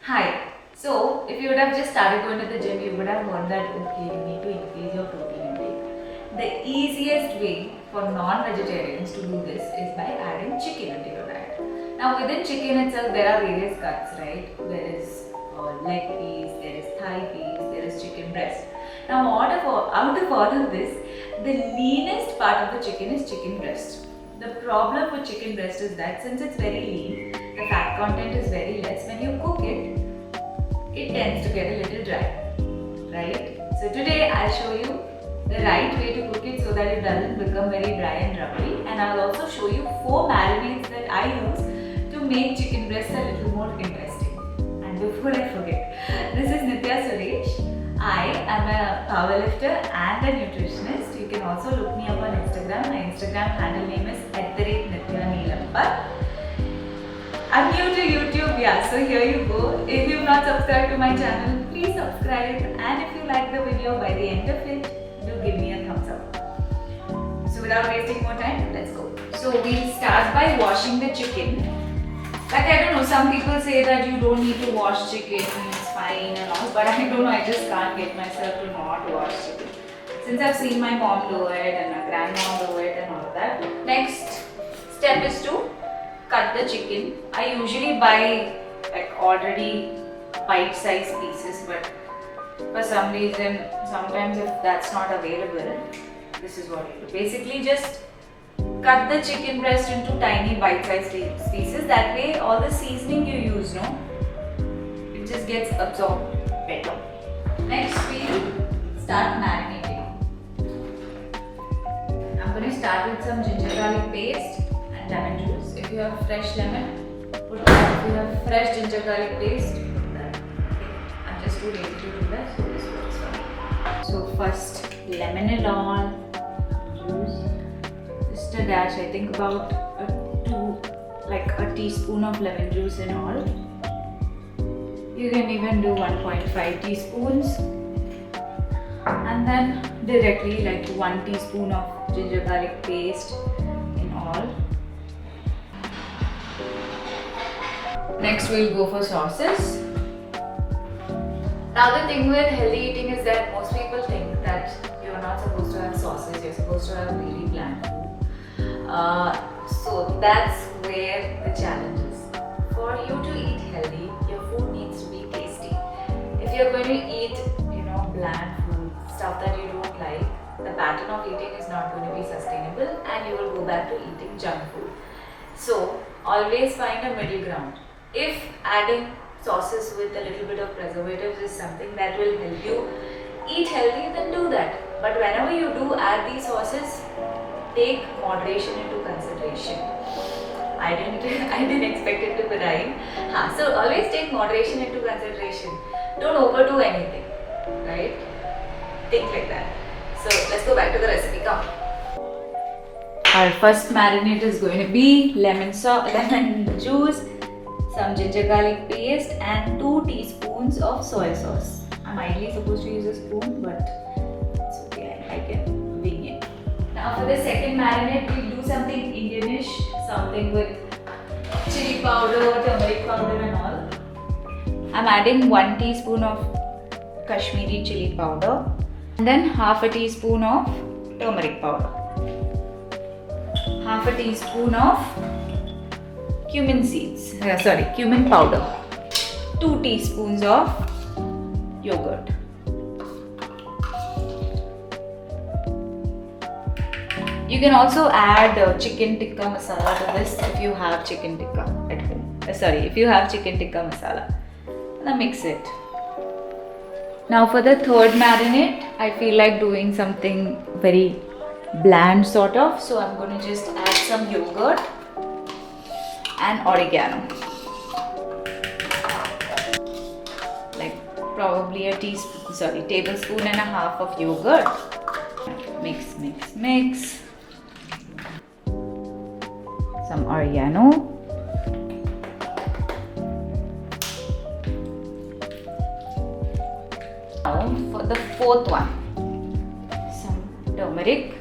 Hi. So, if you would have just started going to the gym, you would have heard that okay, you need to increase your protein intake. The easiest way for non-vegetarians to do this is by adding chicken into your diet. Now, within chicken itself, there are various cuts, right? There is leg piece, there is thigh piece, there is chicken breast. Now, out of all of this, the leanest part of the chicken is chicken breast. The problem with chicken breast is that since it's very lean, the fat content is very less. When you cook it, it tends to get a little dry, right? So today I'll show you the right way to cook it so that it doesn't become very dry and rubbery, and I'll also show you 4 marinades that I use to make chicken breast a little more interesting. And before I forget, this is Nitya Suresh. I am a powerlifter and a nutritionist. You can also look me up on Instagram. My Instagram handle name is @NityaNeelampal. I'm new to YouTube, so here you go. If you've not subscribed to my channel, please subscribe, and if you like the video, by the end of it, do give me a thumbs up. So without wasting more time, let's go. So we'll start by washing the chicken. Like, I don't know, some people say that you don't need to wash chicken, it's fine and all, but I don't know, I just can't get myself to not wash chicken. Since I've seen my mom do it and my grandmom do it and all of that. Next step is to cut the chicken. I usually buy like already bite-sized pieces, but for some reason, sometimes if that's not available, this is what you do. Basically, just cut the chicken breast into tiny bite-sized pieces. That way, all the seasoning you use, it just gets absorbed better. Next, we'll start marinating. I'm going to start with some ginger garlic paste and lemon juice. If you have fresh lemon, put that. If you have fresh ginger garlic paste, put that. Okay. I'm just too lazy to do that, so this works for me. So first, lemon and all, juice. Just a dash, I think about a teaspoon of lemon juice in all. You can even do 1.5 teaspoons. And then directly 1 teaspoon of ginger garlic paste in all. Next we'll go for sauces. Now the thing with healthy eating is that most people think that you're not supposed to have sauces, you're supposed to have really bland food. So that's where the challenge is. For you to eat healthy, your food needs to be tasty. If you're going to eat, bland food, stuff that you don't like, the pattern of eating is not going to be sustainable and you will go back to eating junk food. So always find a middle ground. If adding sauces with a little bit of preservatives is something that will help you eat healthy, then do that. But whenever you do add these sauces, take moderation into consideration. I didn't expect it to be rhyme. So always take moderation into consideration. Don't overdo anything, right? Think like that. So let's go back to the recipe. Come. Our first marinade is going to be lemon juice, some ginger garlic paste, and 2 teaspoons of soy sauce. I'm ideally supposed to use a spoon, but it's okay. I can wing it. Now for the second marinade, we'll do something Indianish, something with chili powder, turmeric powder and all. I'm adding 1 teaspoon of Kashmiri chili powder and then half a teaspoon of turmeric powder. Half a teaspoon of cumin powder. 2 teaspoons of yogurt. You can also add chicken tikka masala to this if you have chicken tikka at home. If you have chicken tikka masala. Now mix it. Now for the third marinade, I feel like doing something very bland sort of. So I'm going to just add some yogurt and oregano. Probably a tablespoon and a half of yogurt. Mix, mix, mix. Some oregano. Now for the fourth one, some turmeric,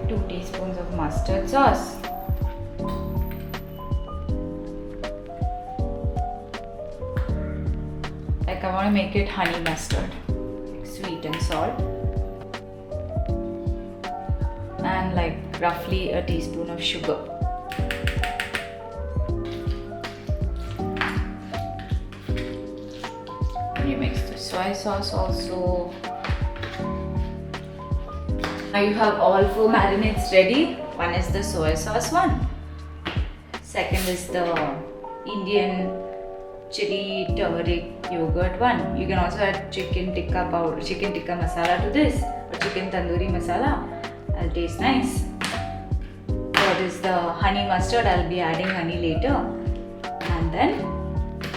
2 teaspoons of mustard sauce, Like I want to make it honey mustard, like sweet and salt, and like roughly a teaspoon of sugar. You mix the soy sauce also. Now you have all 4 marinades ready. One is the soy sauce one. Second is the Indian chili turmeric yogurt one. You can also add chicken tikka powder, chicken tikka masala to this, or chicken tandoori masala. It'll taste nice. Third is the honey mustard. I'll be adding honey later. And then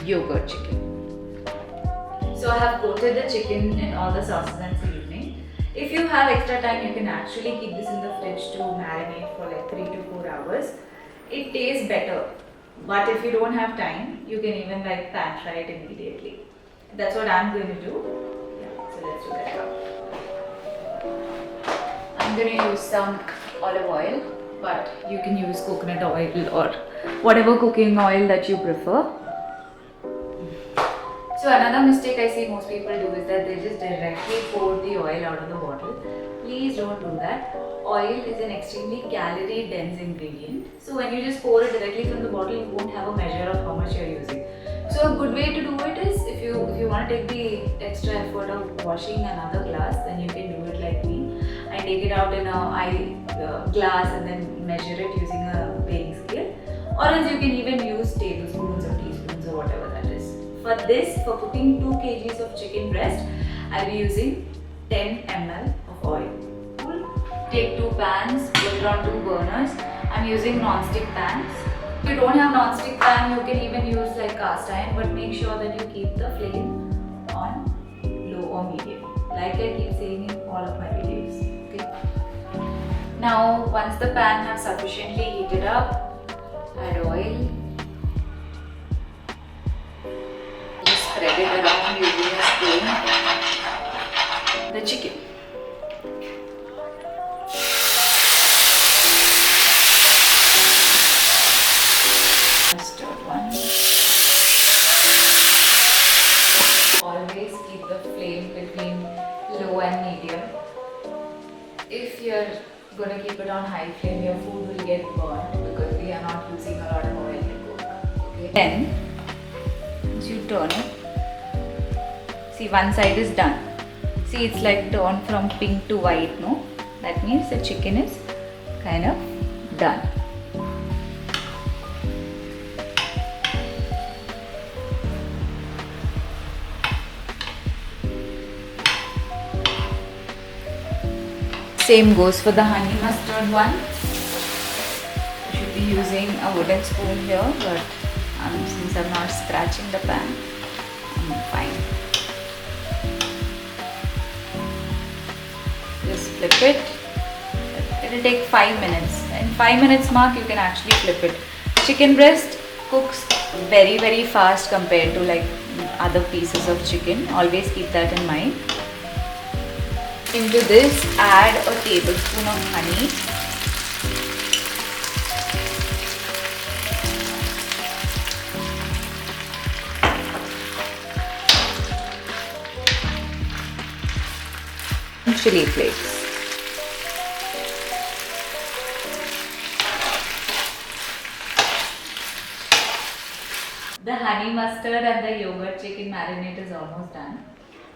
yogurt chicken. So I have coated the chicken in all the sauces and seasoning. If you have extra time, you can actually keep this in the fridge to marinate for like 3 to 4 hours. It tastes better. But if you don't have time, you can even like pan fry it immediately. That's what I'm going to do. Yeah, so let's do that now. I'm going to use some olive oil, but you can use coconut oil or whatever cooking oil that you prefer. So another mistake I see most people do is that they just directly pour the oil out of the bottle. Please don't do that. Oil is an extremely calorie dense ingredient. So when you just pour it directly from the bottle, you won't have a measure of how much you're using. So a good way to do it is, if you want to take the extra effort of washing another glass, then you can do it like me. I take it out in a glass and then measure it using a weighing scale. Or else you can even use tablespoons or teaspoons or whatever that is. For this, for cooking 2 kgs of chicken breast, I'll be using 10 ml of oil. Take 2 pans, put it on 2 burners. I'm using non-stick pans. If you don't have non-stick pan, you can even use like cast iron, but make sure that you keep the flame on low or medium, like I keep saying in all of my videos. Okay. Now, once the pan has sufficiently heated up, add oil. Just spread it around using a spoon. The chicken. Always keep the flame between low and medium. If you're going to keep it on high flame, your food will get burnt because we are not using a lot of oil to cook. Okay. Then, once you turn it, see, one side is done. See, it's like turned from pink to white, no? That means the chicken is kind of done. Same goes for the honey mustard one. You should be using a wooden spoon here, but since I'm not scratching the pan, I'm fine. Just flip it. It will take 5 minutes. In 5 minutes mark, you can actually flip it. Chicken breast cooks very, very fast compared to like other pieces of chicken. Always keep that in mind. Into this, add a tablespoon of honey. And chili flakes. The honey mustard and the yogurt chicken marinade is almost done.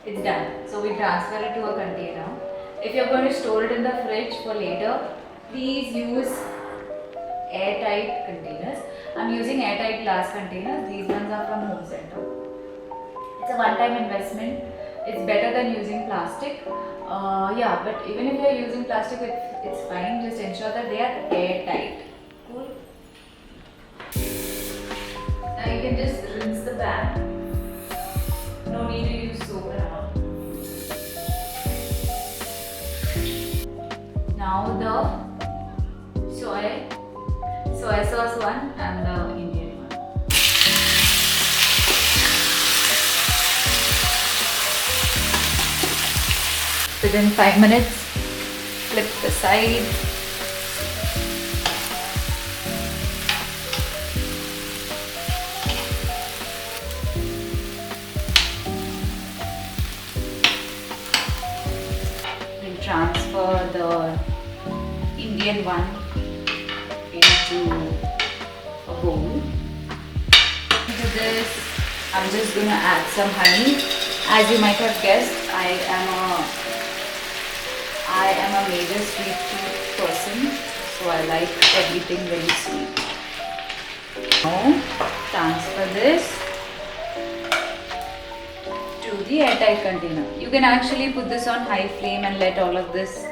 It's done. So we transfer it to a container. If you're going to store it in the fridge for later, please use airtight containers. I'm using airtight glass containers. These ones are from Home Center. It's a one-time investment. It's better than using plastic. Yeah, but even if you're using plastic, it's fine. Just ensure that they are airtight. Cool. Now you can just rinse the pan. No need to use soap and all. Now the soy sauce one and the Indian one. Within 5 minutes, flip the side. transfer the Indian one into a bowl. To this, I'm just gonna add some honey. As you might have guessed, I am a major sweet tooth person, so I like everything very sweet. Now, transfer this to the airtight container. You can actually put this on high flame and let all of this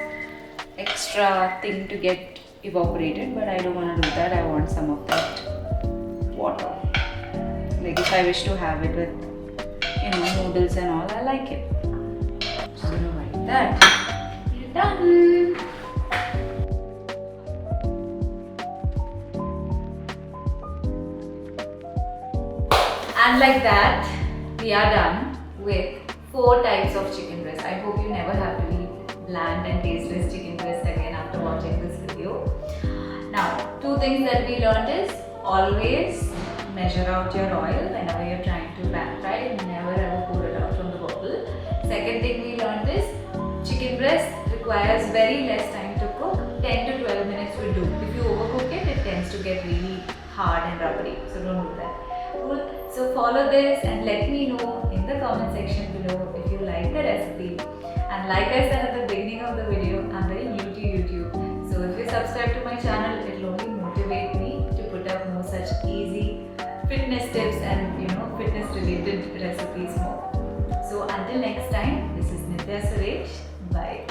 extra thing to get evaporated, but I don't want to do that. I want some of that water. Like if I wish to have it with, noodles and all, I like it. So like that, we're done. And like that, we are done with 4 types of chicken breast. I hope you never have to eat bland and tasteless chicken breast again after watching this video. Now, 2 things that we learned is always measure out your oil whenever you're trying to pan fry and never ever pour it out from the bottle. Second thing we learned is chicken breast requires very less time to cook. 10 to 12 minutes will do. If you overcook it, it tends to get really hard and rubbery. So don't do that. Cool. So follow this and let me know in the comment section below if you like the recipe. And like I said at the beginning of the video, I'm very new to YouTube. So if you subscribe to my channel, it will only motivate me to put up more such easy fitness tips and fitness related recipes more. So until next time, this is Nitya Suresh. Bye.